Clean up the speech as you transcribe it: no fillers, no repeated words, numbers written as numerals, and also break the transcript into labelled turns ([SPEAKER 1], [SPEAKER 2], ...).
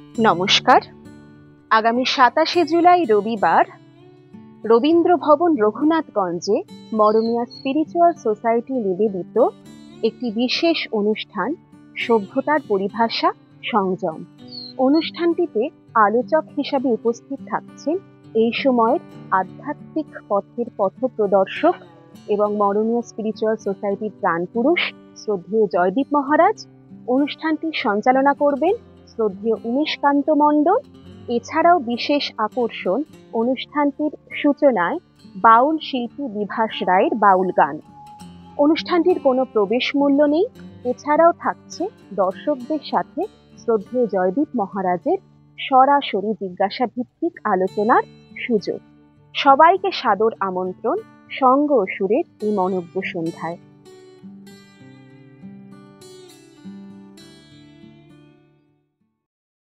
[SPEAKER 1] নমস্কার। আগামী ২৭শে জুলাই রবিবার রবীন্দ্র ভবন রঘুনাথগঞ্জে মরমিয়া স্পিরিচুয়াল সোসাইটি নিবেদিত একটি বিশেষ অনুষ্ঠান সভ্যতার পরিভাষা সংযম। অনুষ্ঠানটিতে আলোচক হিসাবে উপস্থিত থাকছেন এই সময়ের আধ্যাত্মিক পথের পথপ্রদর্শক এবং মরমিয়া স্পিরিচুয়াল সোসাইটির প্রাণপুরুষ শ্রদ্ধেয় জয়দীপ মহারাজ। অনুষ্ঠানটি সঞ্চালনা করবেন শ্রদ্ধেয় উমেশকান্ত মণ্ডল। এছাড়াও বিশেষ আকর্ষণ অনুষ্ঠানটির সূচনায় বাউল শিল্পী বিভাস রায়ের বাউল গান। অনুষ্ঠানটির কোনো প্রবেশ মূল্য নেই। এছাড়াও থাকছে দর্শকদের সাথে শ্রদ্ধেয় জয়দীপ মহারাজের সরাসরি জিজ্ঞাসা ভিত্তিক আলোচনার সুযোগ। সবাইকে সাদর আমন্ত্রণ সঙ্গ ও সুরের এই মনোজ্ঞ সন্ধ্যায়।